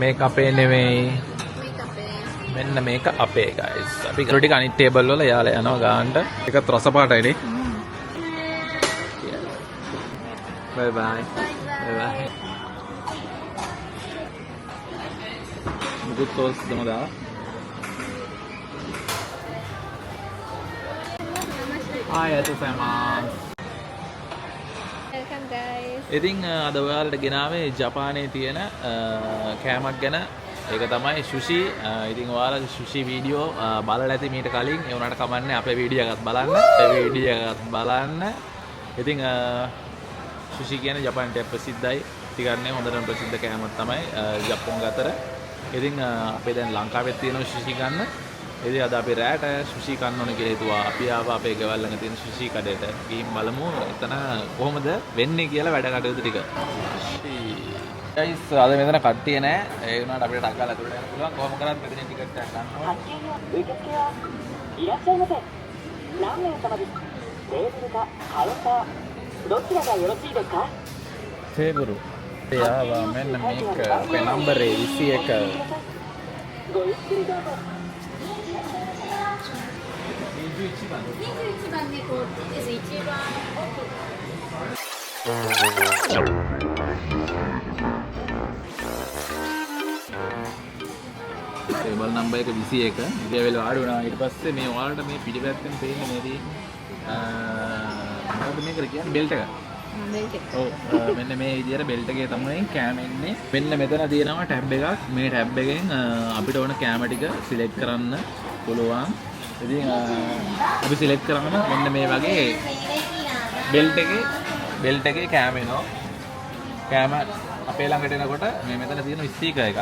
මේක අපේ නෙවෙයි. මෙන්න මේක අපේ guys. අපි ටික අනිත් ටේබල් වල යාලා යනවා ගානට. ඒකත් රස පාටයිනේ. Bye bye. Bye bye. Good toast damada. Hi Atufama. Welcome guys. ඉතින් අද ඔයාලට ගෙනාවේ ජපානයේ තියෙන කෑමක් ගැන. ඒක තමයි සුෂි. ඉතින් ඔයාලා සුෂි වීඩියෝ බලලා ඇති මීට කලින්. ඒ උනාට කමන්නේ අපේ වීඩියෝ එකත් බලන්න. අපේ වීඩියෝ එකත් බලන්න. ඉතින් සුෂි කියන්නේ ජපානයේ ප්‍රසිද්ධයි. ටිකන්නේ හොඳටම ප්‍රසිද්ධ කෑමක් තමයි ජපන් අතර. ඉතින් අපේ දැන් ලංකාවෙත් තියෙන සුෂි ගන්න. ඉතින් අද අපි රැට සුෂි කන්න ඕන කියලා හිතුවා. අපි ආවා අපේ ගෙවල් ළඟ තියෙන සුෂි කඩේට. ගිහින් බලමු එතන කොහොමද වෙන්නේ කියලා වැඩ කටයුතු ටික. guys අද මෙතන කට්ටිය නෑ. ඒ වුණාට අපිට ටක් ගාලා අතුරට යන්න පුළුවන්. කොහොම කරත් මෙතනින් ටිකට් එකක් ගන්න ඕනේ. තේබුරු. යාවා මෙන්න මේක අපේ නම්බරේ 21. ටේබල් නම්බර් එක 21. ඉතින් වාඩි වුණා. ඊට පස්සේ මේ ඔයාලට මේ පිටිපැත්තෙන් පේන්නේ මේදී මොකද මේකට කියන්නේ බෙල්ට් එක. ඔව් මෙන්න මේ විදිහට බෙල්ට් එකේ තමයි කෑම එන්නේ. මෙන්න මෙතන තියෙනවා ටැබ් එකක්. මේ ටැබ් එකෙන් අපිට ඕන කෑම ටික සිලෙක්ට් කරන්න පුළුවන්. ඉතින් අපි සිලෙක්ට් කරාම මෙන්න මේ වගේ බෙල්ට් එකේ කෑම එනවා. කෑම අපේ ළඟට එනකොට මේ මෙතන තියෙන ස්පීකර් එකක්.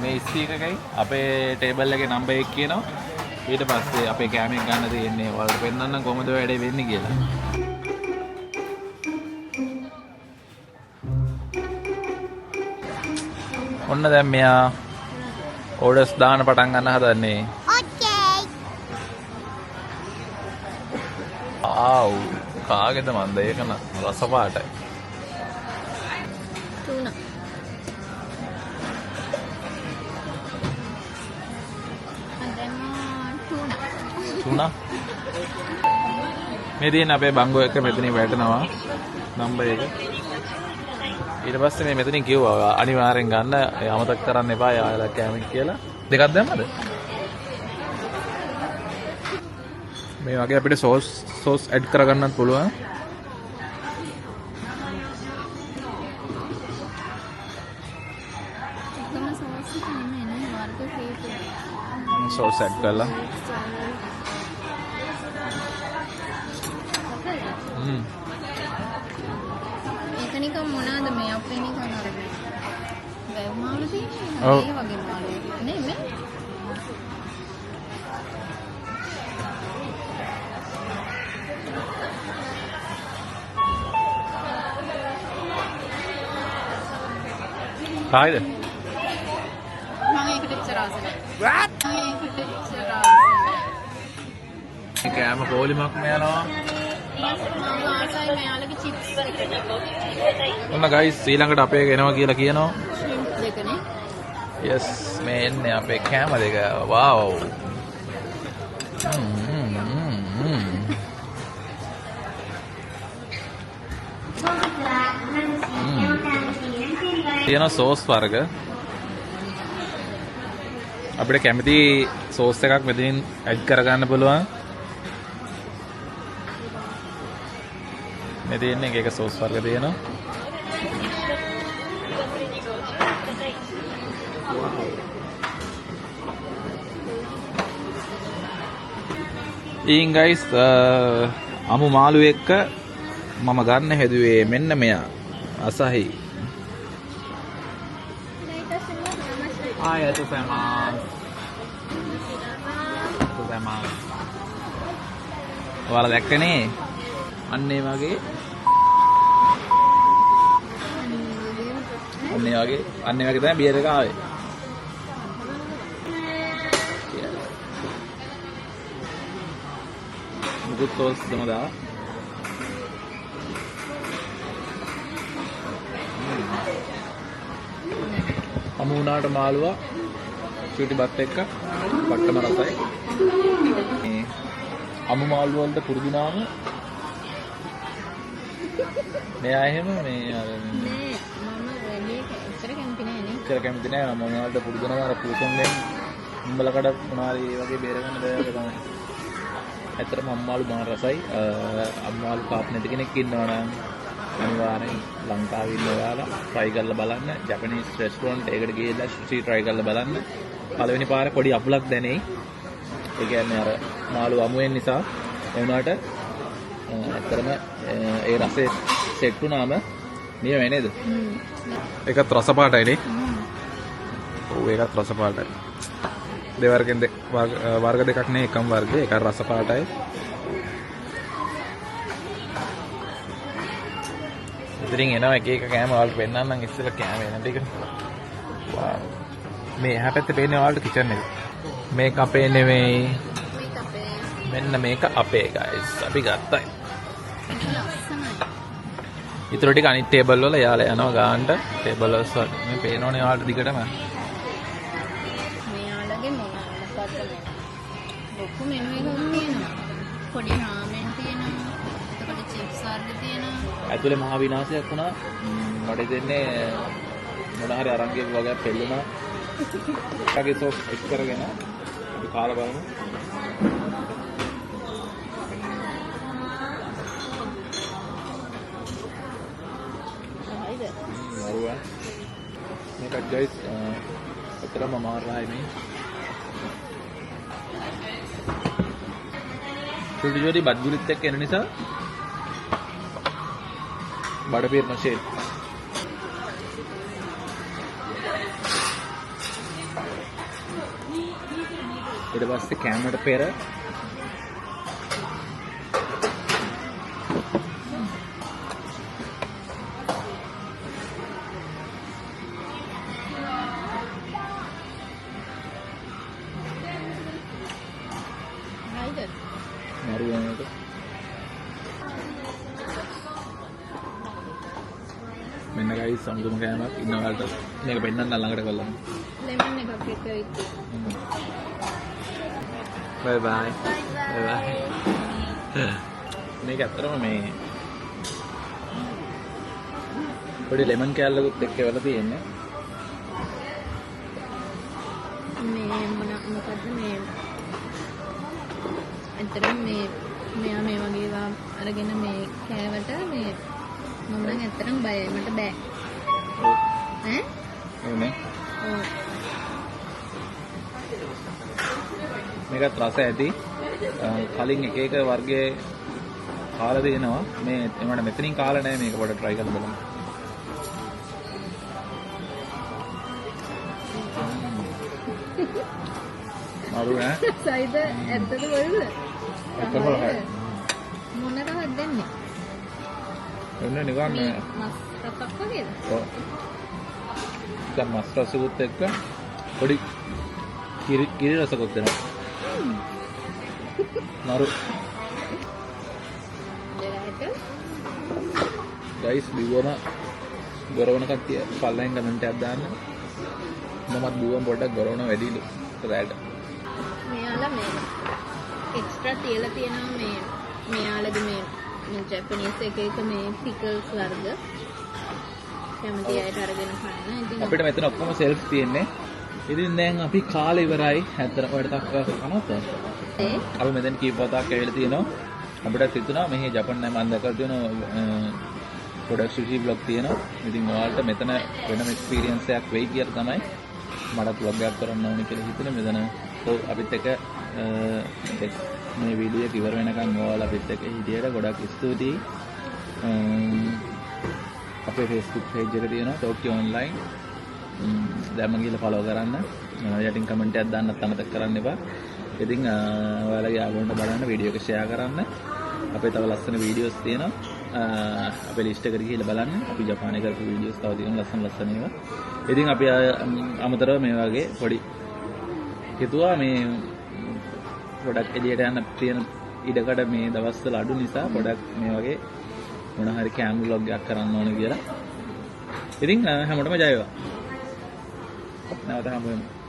මේ ස්පීකර් එකයි අපේ ටේබල් එකේ නම්බර් 1 කියනවා. ඊට පස්සේ අපේ කෑම එක ගන්න තියෙන්නේ. ඔයාලට පෙන්නන්නම් කොහොමද වැඩේ වෙන්නේ කියලා. ඔන්න දැන් මෙයා ඕඩර්ස් දාන්න පටන් ගන්න හදන්නේ. Okay. ආව් කාගේද මන්ද ඒක න රස පාටයි. Tuna. And then tuna. තුනා මේ තියෙන අපේ බංගෝ එක මෙතනින් වැටෙනවා නම්බර් එක. ඊට පස්සේ මේ මෙතනින් කිව්වා අනිවාර්යෙන් ගන්න අමතක කරන්න එපා යාළුවා කැමති කියලා. දෙකක් දැම්මද? මේ වගේ අපිට සෝස් ඇඩ් කරගන්නත් පුළුවන්. සෝස් ඇඩ් කරලා ඒක නිකන් මොනවාද මේ අපේ නිකන් අර වැව් මාළු තියෙන්නේ ඔව්. ඒ වගේ මාළු නේ මේ කායිද? මම ඒකට ඉච්චර ආස නැහැ. මම ඒකට ඉච්චර ආස නැහැ. කෑම පොලිමක් යනවා. මම ආසයි මෙයාලගේ චිප්ස් ඔන්න ගයිස් ඊළඟට අපේ එනවා කියලා කියනවා. ශ්‍රිම්ප් දෙකනේ. yes මේ එන්නේ අපේ කෑම දෙක. wow තියෙන සෝස් වර්ග අපිට කැමති සෝස් එකක් මෙතනින් ඇඩ් කරගන්න පුළුවන්. මේ තියෙන්නේ එක සෝස් වර්ග තියෙනවා. ඉතින් guys අමු මාළු එක්ක මම ගන්න හැදුවේ මෙන්න මෙයා අසහි. Hi Atufama. ඔයාලා දැක්කනේ අන්න ඒ වගේ තමයි බියර් එක ආවේ. මුකුත් තෝස් දමදා. අමු වුණාට මාළුවා චූටි බත් එක්ක වට්ටම රසයි. මේ අමු මාළු වලට පුරුදුනාම මෙයා එහෙම මේ අර නෑ මම වැඩි එච්චර කැමති නෑ නේ. ඉතර කැමති නෑ අමු වලට පුරුදුනම අර පුරුතෙන්ෙන් උඹලකඩ මොනාරි ඒ වගේ බේරගන්න බෑ තමයි. ඇත්තටම අමු මාළු මාර රසයි. අමු මාළු කාප් නැති කෙනෙක් ඉන්නවා නම් අනිවාර්යෙන් ලංකාවේ ඉන්න ඔයාලා try කරලා බලන්න. ජපනීස් රෙස්ටුරන්ට් එකකට ගිහලා sushi try කරලා බලන්න. පළවෙනි පාර පොඩි අපුලක් දැනෙයි. ඒ කියන්නේ අර මාළු අමුවෙන් නිසා ඒ වුණාට ඇත්තටම ඒ රසෙ සෙට් වුණාම නිය වෙන්නේ නේද? ඒකත් රස පාටයිනේ. ඔව් ඒකත් රස පාටයි. දෙවර්ගෙන් වර්ග දෙකක් නේ එකම වර්ගය. එකක් රස පාටයි. ඉතින් එනවා එක එක කෑම වලට පෙන්නන්නම් ඉස්සෙල්ලා කෑම එන ටික. වාව්. මේ එහා පැත්තේ පේන්නේ ඔයාලට කිචන් එක. මේක අපේ නෙමෙයි. මේක අපේ. මෙන්න මේක අපේ guys. අපි ගත්තයි. ලස්සනයි. ඊටර ටික අනිත් ටේබල් වල යාලා යනවා ගානට. ටේබල් වල මේ පේනෝනේ ඔයාලට දිගටම. මෙයාලගේ මොකක්ද මේ? ලොකු මෙනු එකක් තියෙනවා. පොඩි රාමෙන් තියෙනවා. එතකොට චිප්ස් වර්ග තියෙනවා. ඇතුලේ මහා විනාශයක් වුණා. මට දෙන්නේ මොන හරි අරන් ගිය වගේ පෙල්ලුණා. ඒකගේ සෝස් එක් කරගෙන අපි කාලා බලමු. හරිද? මරුවා. මේක guys අතරම මාරයි මේ. චුටි බත්ගුලිත් එක්ක එන නිසා බඩ පිරෙන ෂේප්. ඊට පස්සේ කැමරට පෙර හරිද? මරුවනට මෙන්න ගයි සමුදුම කෑමක් ඉන්නවලට මේක පෙන්නන්න ළඟට කරලා. ලෙමන් එකක් එක්ක විත්. බයි බයි. බයි බයි. මේක ඇත්තටම මේ පොඩි ලෙමන් කෑල්ලකුත් එක්ක වෙලා තියෙන්නේ. මේ මොකද්ද මේ? ඇත්තටම මේ මෙයා මේ වගේ ඒවා අරගෙන මේ කෑවට මේ මම නම් ඇත්තටම බයයි මට බෑ. ඈ? ඕනේ. ඔව්. මේකත් රස ඇති. කලින් එක එක වර්ගයේ කාලා දෙනවා. මේ එමඩ මෙතනින් කාලා නැහැ. මේක පොඩ්ඩක් try කරලා බලමු. මරු ඈ. සයිද ඇත්තද වලද? ඇත්තම රහයි. මොන රහක් දෙන්නේ? එන්න නිකන් මේ මස් රසක් වගේද? ඔව්. දැන් මස් රසකුත් එක්ක පොඩි කිරි රසකුත් දෙනවා. මරු. දෙලකට ගයිස් බිව්වම ගොරවන කට්ටිය පල්ලෙන් කමෙන්ට් එකක් දාන්න. මමත් බිව්වම පොඩ්ඩක් ගොරවන වැඩිලු රැට. මෙයාලා මේ එක්ස්ට්‍රා තියලා තියෙනවා මේ මෙයාලගේ මේ ජපනීස් එක මේ පිකල්ස් වර්ග කැමති අයට අරගෙන කන්න. ඉතින් අපිට මෙතන ඔක්කොම සෙල්ෆ් තියෙන්නේ. ඉතින් දැන් අපි කාලේ ඉවරයි. ඇත්තට ඔයාලට තක්ක කනොත් අපි මෙතන කීප වතාවක් ඇවිල්ලා තියෙනවා. අපිට හිතුණා මෙහි ජපන් නෑ මම දැකලා තියෙනවා ප්‍රොඩක්ට් සුෂි බ්ලොග් තියෙනවා. ඉතින් ඔයාලට මෙතන වෙනම එක්ස්පීරියන්ස් එකක් වෙයි කියලා තමයි මට බ්ලොග් එකක් කරන්න ඕනේ කියලා හිතුනේ. මෙතන අපිත් එක්ක මේ වීඩියෝ එක ඉවර වෙනකන් ඔයාලා අපිත් එක්ක හිටියට ගොඩක් ස්තුතියි. අපේ Facebook page එක තියෙනවා Tokyo Online. දැම්ම ගිහලා follow කරන්න. යටින් කමෙන්ට් එකක් දාන්නත් අමතක කරන්න එපා. ඉතින් ඔයාලගේ යාළුවන්ට බලන්න වීඩියෝ එක share කරන්න. අපේ තව ලස්සන වීඩියෝස් තියෙනවා. අපේ ලිස්ට් එකට ගිහලා බලන්න. අපි ජපානයේ කරපු වීඩියෝස් තව තියෙනවා ලස්සන ඒවා. ඉතින් අපි අමතරව මේ වගේ පොඩි හිතුවා මේ ගොඩක් එළියට යන්න තියෙන ඉඩකඩ මේ දවස්වල අඩු නිසා ගොඩක් මේ වගේ මොන හරි කැම් ව්ලොග් එකක් කරන්න ඕනේ කියලා. ඉතින් හැමෝටම ජය වේවා. නැවත හමු වෙමු.